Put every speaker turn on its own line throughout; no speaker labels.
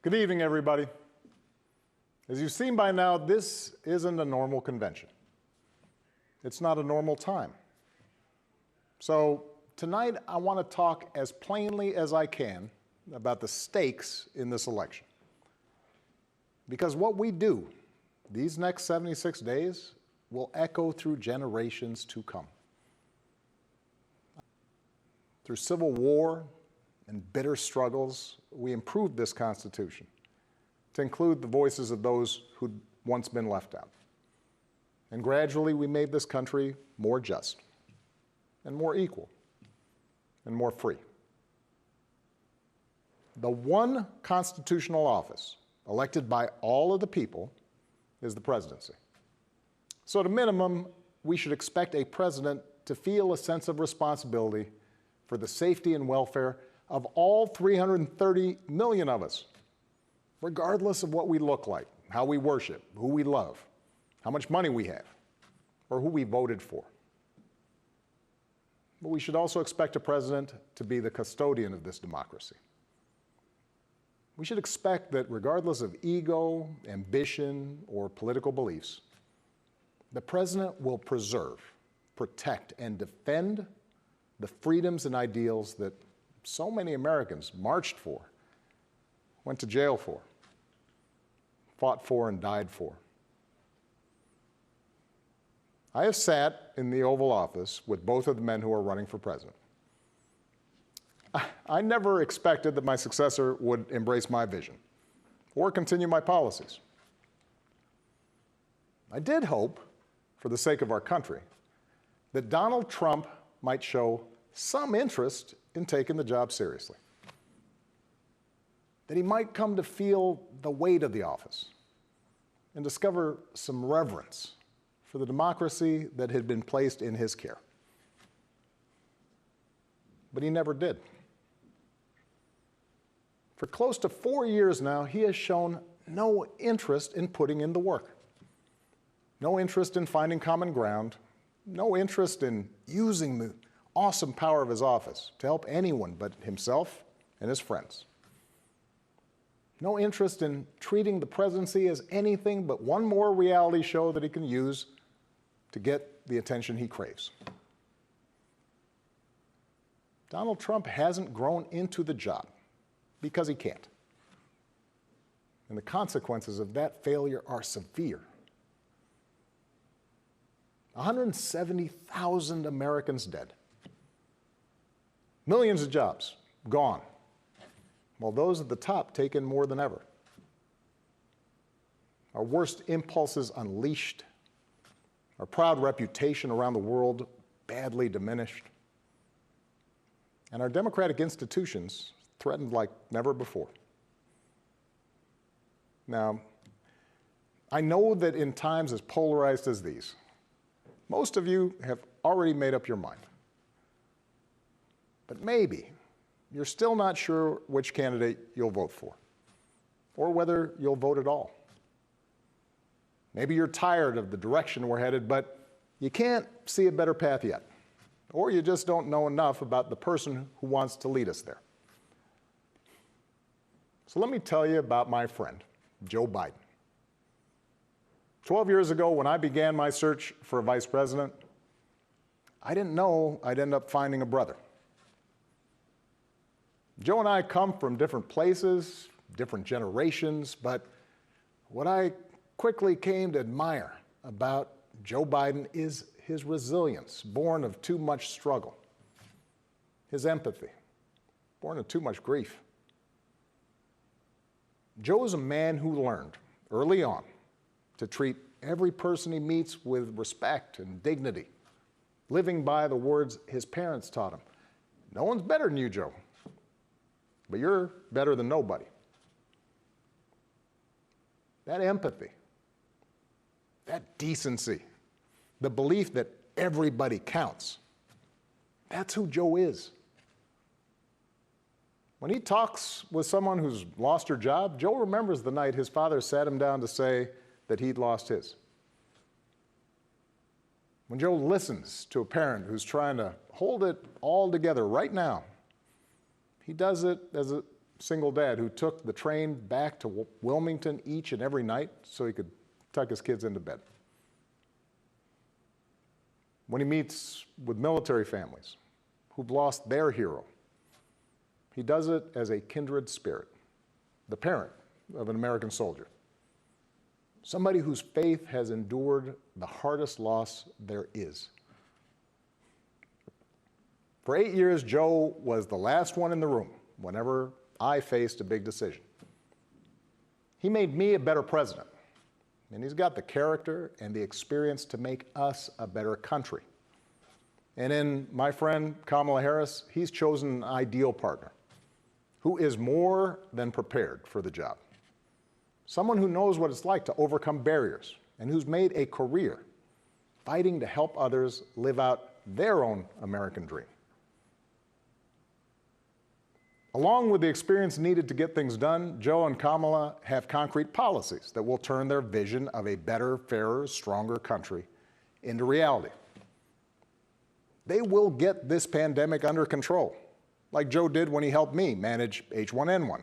Good evening, everybody. As you've seen by now, this isn't a normal convention. It's not a normal time. So tonight, I want to talk as plainly as I can about the stakes in this election. Because what we do these next 76 days will echo through generations to come. Through civil war and bitter struggles, we improved this Constitution to include the voices of those who'd once been left out. And gradually, we made this country more just and more equal and more free. The one constitutional office elected by all of the people is the presidency. So at a minimum, we should expect a president to feel a sense of responsibility for the safety and welfare of all 330 million of us, regardless of what we look like, how we worship, who we love, how much money we have, or who we voted for. But we should also expect a president to be the custodian of this democracy. We should expect that regardless of ego, ambition, or political beliefs, the president will preserve, protect, and defend the freedoms and ideals that so many Americans marched for, went to jail for, fought for, and died for. I have sat in the Oval Office with both of the men who are running for president. I never expected that my successor would embrace my vision or continue my policies. I did hope, for the sake of our country, that Donald Trump might show some interest in taking the job seriously, that he might come to feel the weight of the office and discover some reverence for the democracy that had been placed in his care. But he never did. For close to 4 years now, he has shown no interest in putting in the work, no interest in finding common ground, no interest in using the awesome power of his office to help anyone but himself and his friends. No interest in treating the presidency as anything but one more reality show that he can use to get the attention he craves. Donald Trump hasn't grown into the job because he can't. And the consequences of that failure are severe. 170,000 Americans dead. Millions of jobs gone, while those at the top take in more than ever. Our worst impulses unleashed, our proud reputation around the world badly diminished, and our democratic institutions threatened like never before. Now, I know that in times as polarized as these, most of you have already made up your mind. But maybe you're still not sure which candidate you'll vote for, or whether you'll vote at all. Maybe you're tired of the direction we're headed, but you can't see a better path yet, or you just don't know enough about the person who wants to lead us there. So let me tell you about my friend, Joe Biden. 12 years ago, when I began my search for a vice president, I didn't know I'd end up finding a brother. Joe and I come from different places, different generations, but what I quickly came to admire about Joe Biden is his resilience, born of too much struggle, his empathy, born of too much grief. Joe is a man who learned early on to treat every person he meets with respect and dignity, living by the words his parents taught him. No one's better than you, Joe, but you're better than nobody. That empathy, that decency, the belief that everybody counts, that's who Joe is. When he talks with someone who's lost her job, Joe remembers the night his father sat him down to say that he'd lost his. When Joe listens to a parent who's trying to hold it all together right now, he does it as a single dad who took the train back to Wilmington each and every night so he could tuck his kids into bed. When he meets with military families who've lost their hero, he does it as a kindred spirit, the parent of an American soldier, somebody whose faith has endured the hardest loss there is. For 8 years, Joe was the last one in the room whenever I faced a big decision. He made me a better president, and he's got the character and the experience to make us a better country. And in my friend Kamala Harris, he's chosen an ideal partner who is more than prepared for the job. Someone who knows what it's like to overcome barriers and who's made a career fighting to help others live out their own American dream. Along with the experience needed to get things done, Joe and Kamala have concrete policies that will turn their vision of a better, fairer, stronger country into reality. They will get this pandemic under control, like Joe did when he helped me manage H1N1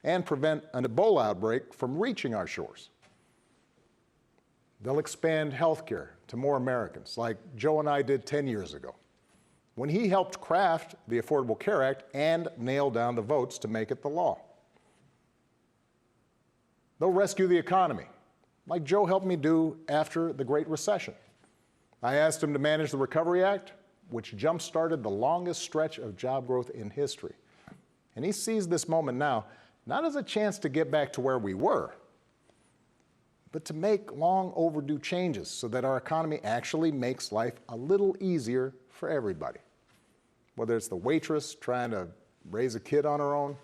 and prevent an Ebola outbreak from reaching our shores. They'll expand health care to more Americans, like Joe and I did 10 years ago, when he helped craft the Affordable Care Act and nail down the votes to make it the law. They'll rescue the economy, like Joe helped me do after the Great Recession. I asked him to manage the Recovery Act, which jump-started the longest stretch of job growth in history. And he sees this moment now, not as a chance to get back to where we were, but to make long overdue changes so that our economy actually makes life a little easier for everybody. Whether it's the waitress trying to raise a kid on her own,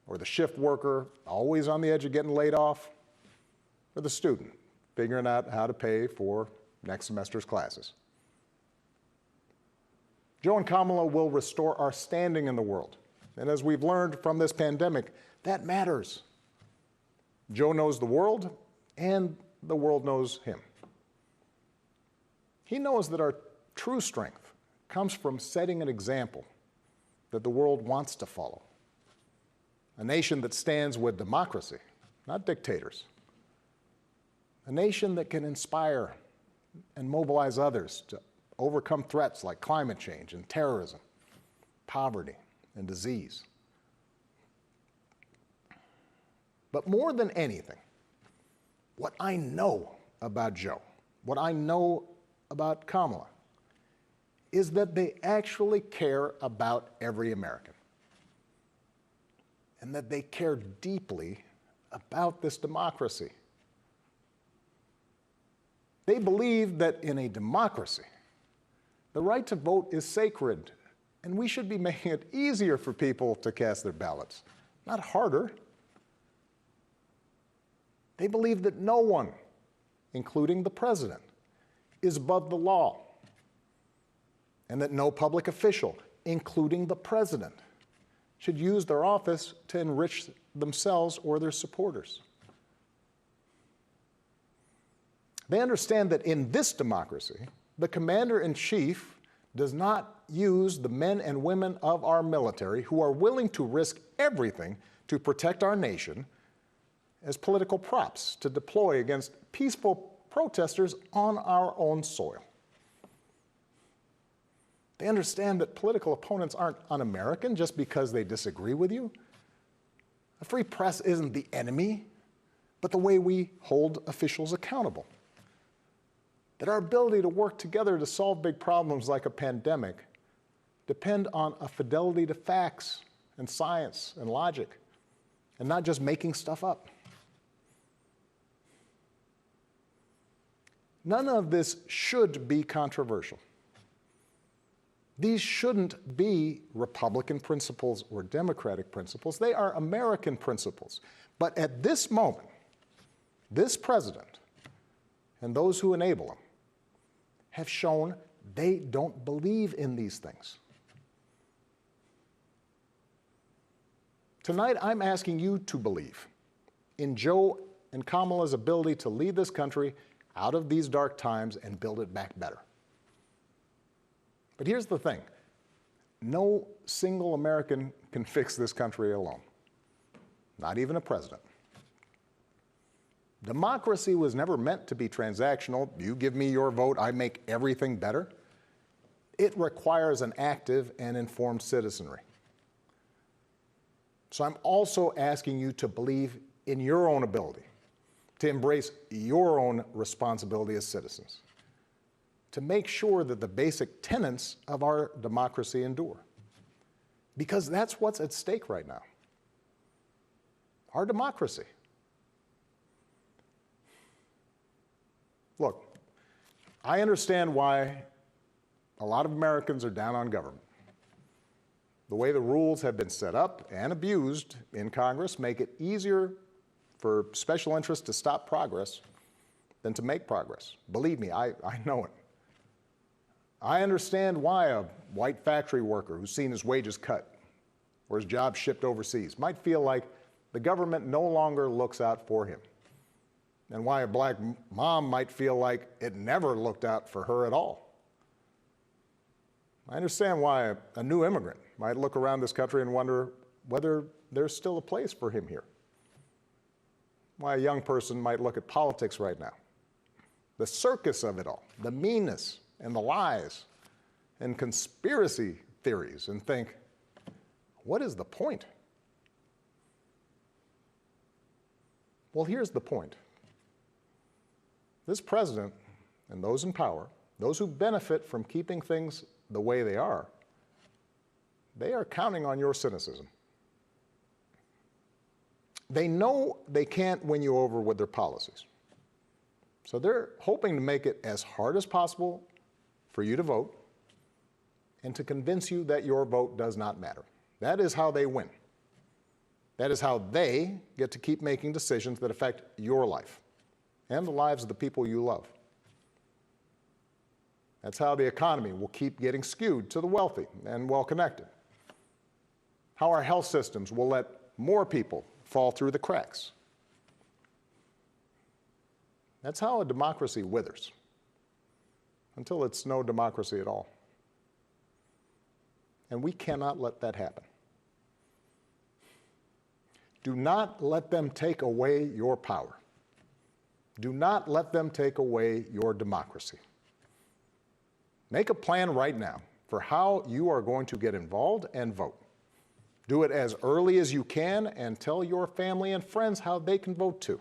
or the shift worker always on the edge of getting laid off, or the student figuring out how to pay for next semester's classes. Joe and Kamala will restore our standing in the world. And as we've learned from this pandemic, that matters. Joe knows the world, and the world knows him. He knows that our true strength comes from setting an example that the world wants to follow. A nation that stands with democracy, not dictators. A nation that can inspire and mobilize others to overcome threats like climate change and terrorism, poverty and disease. But more than anything, what I know about Joe, what I know about Kamala, is that they actually care about every American, and that they care deeply about this democracy. They believe that in a democracy, the right to vote is sacred, and we should be making it easier for people to cast their ballots, not harder. They believe that no one, including the president, is above the law, and that no public official, including the president, should use their office to enrich themselves or their supporters. They understand that in this democracy, the commander-in-chief does not use the men and women of our military who are willing to risk everything to protect our nation as political props to deploy against peaceful protesters on our own soil. They understand that political opponents aren't un-American just because they disagree with you. A free press isn't the enemy, but the way we hold officials accountable. That our ability to work together to solve big problems like a pandemic depend on a fidelity to facts and science and logic, and not just making stuff up. None of this should be controversial. These shouldn't be Republican principles or Democratic principles. They are American principles. But at this moment, this president and those who enable him have shown they don't believe in these things. Tonight, I'm asking you to believe in Joe and Kamala's ability to lead this country out of these dark times and build it back better. But here's the thing. No single American can fix this country alone. not even a president. Democracy was never meant to be transactional. You give me your vote, I make everything better. It requires an active and informed citizenry. So I'm also asking you to believe in your own ability, to embrace your own responsibility as citizens, to make sure that the basic tenets of our democracy endure. Because that's what's at stake right now. Our democracy. Look, I understand why a lot of Americans are down on government. The way the rules have been set up and abused in Congress make it easier for special interests to stop progress than to make progress. Believe me, I know it. I understand why a white factory worker who's seen his wages cut or his job shipped overseas might feel like the government no longer looks out for him, and why a black mom might feel like it never looked out for her at all. I understand why a new immigrant might look around this country and wonder whether there's still a place for him here. Why a young person might look at politics right now, the circus of it all, the meanness and the lies and conspiracy theories, and think, what is the point? Well, here's the point. This president and those in power, those who benefit from keeping things the way they are counting on your cynicism. They know they can't win you over with their policies. So they're hoping to make it as hard as possible for you to vote and to convince you that your vote does not matter. That is how they win. That is how they get to keep making decisions that affect your life and the lives of the people you love. That's how the economy will keep getting skewed to the wealthy and well-connected. How our health systems will let more people fall through the cracks. That's how a democracy withers, until it's no democracy at all. And we cannot let that happen. Do not let them take away your power. Do not let them take away your democracy. Make a plan right now for how you are going to get involved and vote. Do it as early as you can and tell your family and friends how they can vote too.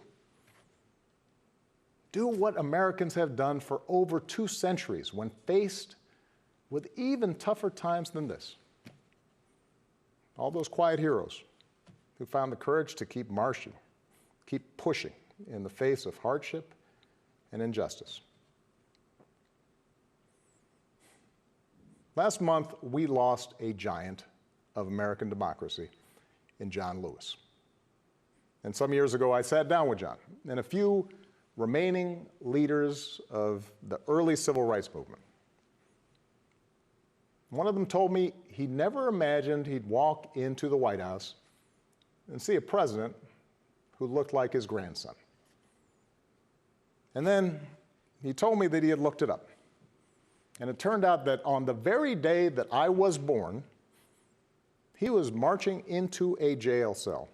Do what Americans have done for over 2 centuries when faced with even tougher times than this. All those quiet heroes who found the courage to keep marching, keep pushing in the face of hardship and injustice. Last month, we lost a giant of American democracy in John Lewis. And some years ago, I sat down with John and a few remaining leaders of the early civil rights movement. One of them told me he never imagined he'd walk into the White House and see a president who looked like his grandson. And then he told me that he had looked it up. And it turned out that on the very day that I was born, he was marching into a jail cell,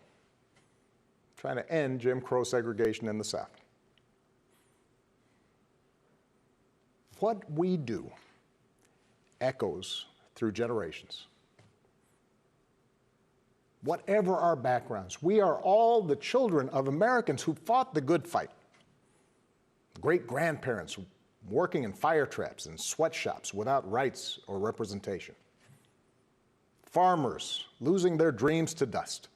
trying to end Jim Crow segregation in the South. What we do echoes through generations. Whatever our backgrounds, we are all the children of Americans who fought the good fight. Great-grandparents working in fire traps and sweatshops without rights or representation. Farmers losing their dreams to dust.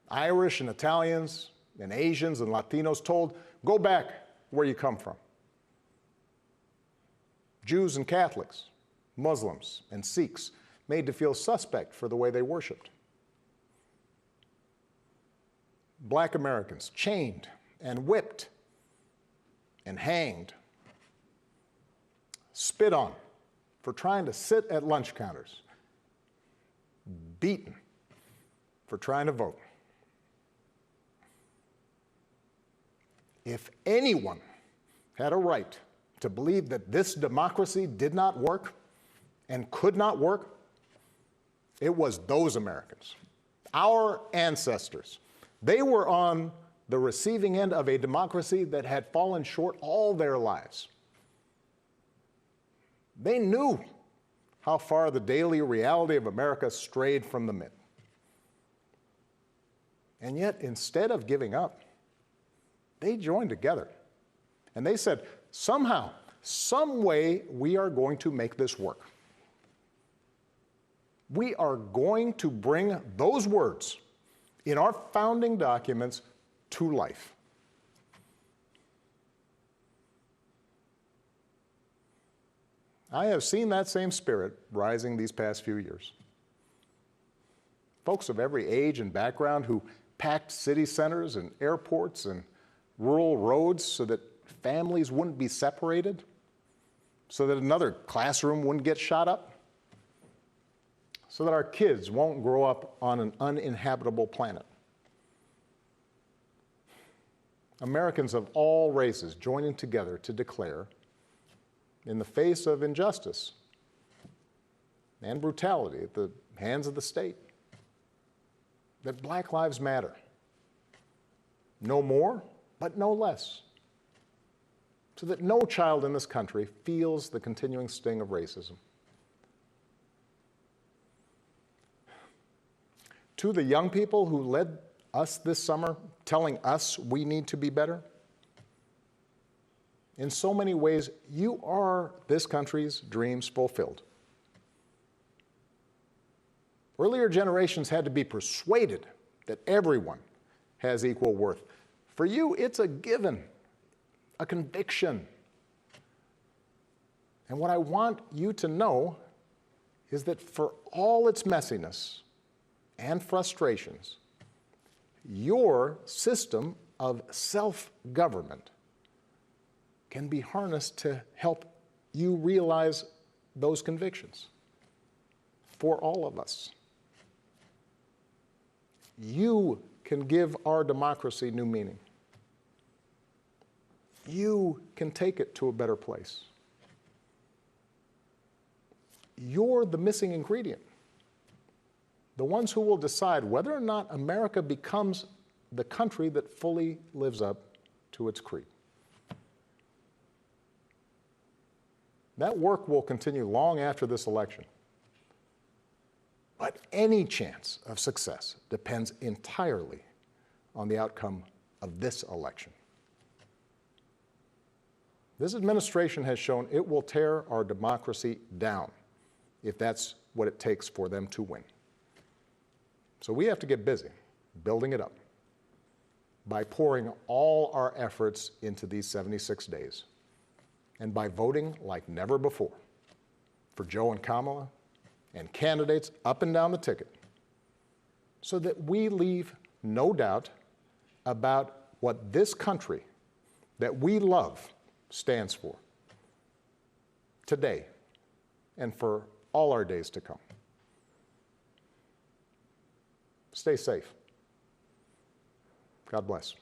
Irish and Italians and Asians and Latinos told, go back where you come from. Jews and Catholics, Muslims and Sikhs made to feel suspect for the way they worshiped. Black Americans chained and whipped and hanged, spit on for trying to sit at lunch counters, beaten for trying to vote. If anyone had a right to believe that this democracy did not work and could not work, it was those Americans. our ancestors, they were on the receiving end of a democracy that had fallen short all their lives. They knew how far the daily reality of America strayed from the myth. And yet, instead of giving up, they joined together. And they said, somehow, some way, we are going to make this work. We are going to bring those words in our founding documents to life. I have seen that same spirit rising these past few years. Folks of every age and background who packed city centers and airports and rural roads so that families wouldn't be separated, so that another classroom wouldn't get shot up, so that our kids won't grow up on an uninhabitable planet. Americans of all races joining together to declare, in the face of injustice and brutality at the hands of the state, that Black lives matter. No more, but no less. So that no child in this country feels the continuing sting of racism. To the young people who led us this summer, telling us we need to be better, in so many ways, you are this country's dreams fulfilled. Earlier generations had to be persuaded that everyone has equal worth. For you, it's a given, a conviction. And what I want you to know is that for all its messiness and frustrations, your system of self-government can be harnessed to help you realize those convictions for all of us. You can give our democracy new meaning. You can take it to a better place. You're the missing ingredient. The ones who will decide whether or not America becomes the country that fully lives up to its creed. That work will continue long after this election. But any chance of success depends entirely on the outcome of this election. This administration has shown it will tear our democracy down if that's what it takes for them to win. So we have to get busy building it up by pouring all our efforts into these 76 days and by voting like never before for Joe and Kamala and candidates up and down the ticket so that we leave no doubt about what this country that we love stands for today and for all our days to come. Stay safe. God bless.